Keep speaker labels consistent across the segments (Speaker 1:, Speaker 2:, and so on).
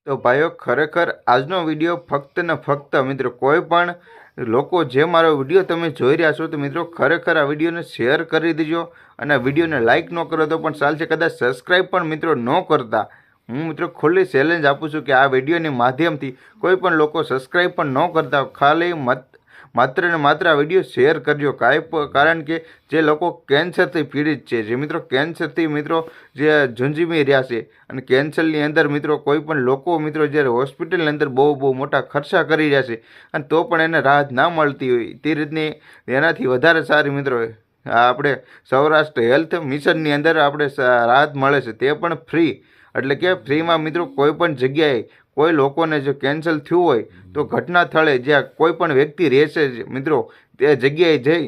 Speaker 1: તો ભાઈઓ ખરેખર આજનો વિડીયો ફક્ત ને ફક્ત મિત્રો કોઈ પણ લોકો જે મારો વિડીયો તમે જોઈ રહ્યા છો તો મિત્રો ખરેખર આ વિડીયોને શેર કરી દેજો અને આ વિડીયોને લાઇક ન કરો તો પણ ચાલશે, કદાચ સબસ્ક્રાઈબ પણ મિત્રો ન કરતા હું મિત્રો ખુલ્લી ચેલેન્જ આપું છું કે આ વિડીયોની માધ્યમથી કોઈ પણ લોકો સબસ્ક્રાઈબ પણ ન કરતા ખાલી માત્ર ને માત્ર આ વિડીયો શેર કરજો, કારણ કે જે લોકો કેન્સરથી પીડિત છે, જે મિત્રો કેન્સરથી મિત્રો જે ઝુંઝીમી રહ્યા છે અને કેન્સરની અંદર મિત્રો કોઈ પણ લોકો મિત્રો જ્યારે હોસ્પિટલની અંદર બહુ મોટા ખર્ચા કરી રહ્યા છે અને તો પણ એને રાહત ના મળતી હોય તે રીતની એનાથી વધારે સારી મિત્રો આપણે સૌરાષ્ટ્ર હેલ્થ મિશનની અંદર આપણે રાહત મળે છે, તે પણ ફ્રી, એટલે કે ફ્રીમાં મિત્રો કોઈ પણ જગ્યાએ કોઈ લોકોને જો કેન્સર થયું હોય તો ઘટના સ્થળે જ્યાં કોઈ પણ વ્યક્તિ રહેશે મિત્રો તે જગ્યાએ જઈ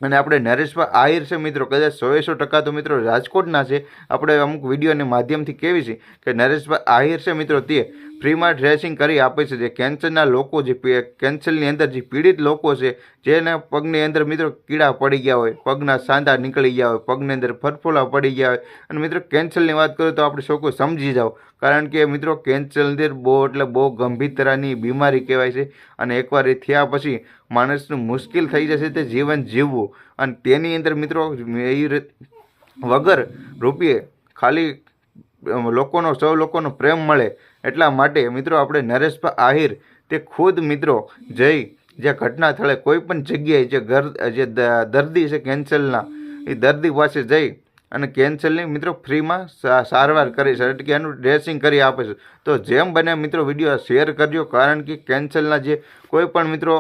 Speaker 1: અને આપણે નરેશભાઈ આહિર છે મિત્રો, કદાચ 100% તો મિત્રો રાજકોટના છે, આપણે અમુક વિડીયોના માધ્યમથી કહેવી છે કે નરેશભાઈ આહિર છે મિત્રો તે ફ્રીમાં ડ્રેસિંગ કરી આપે છે. જે કેન્સરના લોકો, જે કેન્સરની અંદર જે પીડિત લોકો છે, જેના પગની અંદર મિત્રો કીડા પડી ગયા હોય, પગના સાંધા નીકળી ગયા હોય, પગની અંદર ફરફોલા પડી ગયા હોય, અને મિત્રો કેન્સરની વાત કરું તો આપણે સૌ કોઈ સમજી જાઓ, કારણ કે મિત્રો કેન્સરની અંદર બહુ ગંભીર તરહની બીમારી કહેવાય છે અને એકવાર એ થયા પછી માણસનું મુશ્કેલ થઈ જશે તે જીવન જીવવું, અને તેની અંદર મિત્રો વગર રૂપિયે ખાલી સૌ લોકોનો પ્રેમ મળે એટલા માટે મિત્રો આપણે નરેશભાઈ આહિર તે ખુદ મિત્રો જઈ જે ઘટના સ્થળે કોઈ પણ જગ્યાએ જે દર્દી છે કેન્સરના, એ દર્દી પાસે જઈ અને કેન્સરની મિત્રો ફ્રીમાં સારવાર કરી છે, એટલે કે એનું ડ્રેસિંગ કરી આપે છે. તો જેમ બને મિત્રો વિડીયો શેર કરજો, કારણ કે કેન્સરના જે કોઈ પણ મિત્રો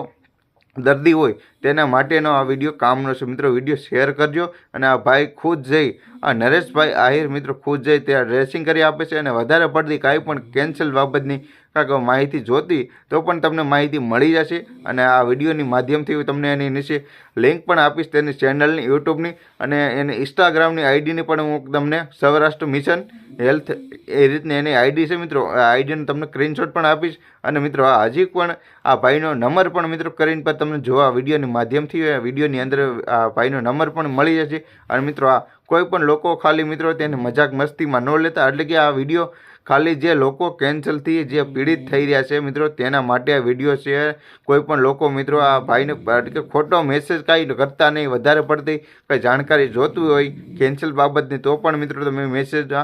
Speaker 1: દર્દી હોય તેના માટેનો આ વિડીયો કામનો છે. મિત્રો વિડીયો શેર કરજો અને આ ભાઈ ખુદ જઈ આ નરેશભાઈ આહિર મિત્રો ખુદ જઈ ત્યાં ડ્રેસિંગ કરી આપે છે, અને વધારે પડતી કાંઈ પણ કેન્સર બાબતની કાંઈક માહિતી જોતી તો પણ તમને માહિતી મળી જશે, અને આ વિડીયોની માધ્યમથી હું તમને એની નીચે લિંક પણ આપીશ, તેની ચેનલની યુટ્યુબની અને એની ઇન્સ્ટાગ્રામની આઈડીની પણ હું તમને સૌરાષ્ટ્ર મિશન હેલ્થ એ રીતની એની આઈડી છે મિત્રો, આ આઈડીનો તમને સ્ક્રીનશોટ પણ આપીશ, અને મિત્રો હજી પણ આ ભાઈનો નંબર પણ મિત્રો કરીને પણ તમને જોવા વિડીયોની માધ્યમથી વિડીયોની અંદર આ ભાઈનો નંબર પણ મળી જશે. અને મિત્રો આ કોઈ પણ લોકો ખાલી મિત્રો તેને મજાક મસ્તીમાં ન લેતા, એટલે કે આ વિડીયો ખાલી જે લોકો કેન્સરથી જે પીડિત થઈ રહ્યા છે મિત્રો તેના માટે આ વિડીયો છે. કોઈ પણ લોકો મિત્રો આ ભાઈને કે ખોટો મેસેજ કાંઈ કરતા નહીં, વધારે પડતી કંઈ જાણકારી જોતું હોય કેન્સર બાબતની તો પણ મિત્રો તમે મેસેજ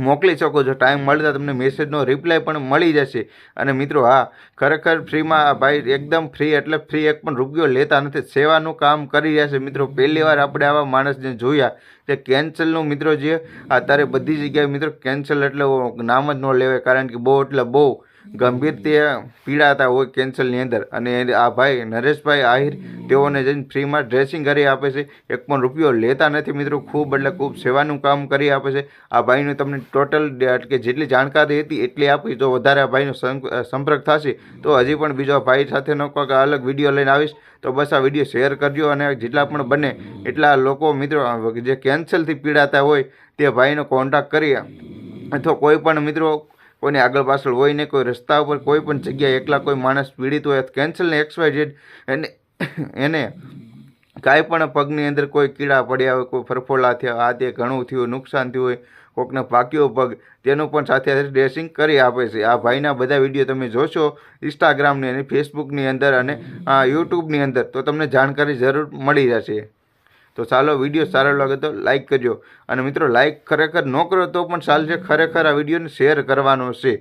Speaker 1: મોકલી શકો છો, ટાઈમ મળતા તમને મેસેજનો રિપ્લાય પણ મળી જશે. અને મિત્રો હા ખરેખર ફ્રીમાં આ ભાઈ એકદમ ફ્રી, એટલે ફ્રી એક પણ રૂપિયો લેતા નથી, સેવાનું કામ કરી રહ્યા છે મિત્રો. પહેલી વાર આપણે આવા માણસને જોયા જે કેન્સરનું મિત્રો જે અત્યારે બધી જગ્યાએ મિત્રો કેન્સર એટલે નામ જ ન લેવાય, કારણ કે બહુ ગંભીર તે પીડાતા હોય કેન્સરની અંદર, અને આ ભાઈ નરેશભાઈ આહિર તેઓને જઈને ફ્રીમાં ડ્રેસિંગ કરી આપે છે, એક પણ રૂપિયો લેતા નથી મિત્રો, ખૂબ સેવાનું કામ કરી આપે છે. આ ભાઈનું તમને ટોટલ કે જેટલી જાણકારી હતી એટલી આપી, જો વધારે આ ભાઈનો સંપર્ક થશે તો હજી પણ બીજો ભાઈ સાથેનો કોઈક અલગ વિડીયો લઈને આવીશ. તો બસ આ વિડીયો શેર કરજો, અને જેટલા પણ બને એટલા લોકો મિત્રો જે કેન્સરથી પીડાતા હોય તે ભાઈનો કોન્ટેક્ટ કરી, અથવા કોઈ પણ મિત્રો કોઈને આગળ પાછળ હોય ને કોઈ રસ્તા ઉપર કોઈ પણ જગ્યાએ એકલા કોઈ માણસ પીડિત હોય કેન્સરને XYZ એને કાંઈ પણ પગની અંદર કોઈ કીડા પડ્યા હોય, કોઈ ફરફોલા થયા, આ તે ઘણું થયું, નુકસાન થયું હોય, કોઈકને પાક્યો પગ, તેનું પણ સાથે ડ્રેસિંગ કરી આપે છે. આ ભાઈના બધા વિડીયો તમે જોશો ઇન્સ્ટાગ્રામની અને ફેસબુકની અંદર અને યુટ્યુબની અંદર તો તમને જાણકારી જરૂર મળી જશે. તો ચાલો વિડીયો સારો લાગે તો લાઇક કરજો, અને મિત્રો લાઇક ખરેખર ન કરો તો પણ ચાલશે, ખરેખર આ વિડીયોને શેર કરવાનો છે.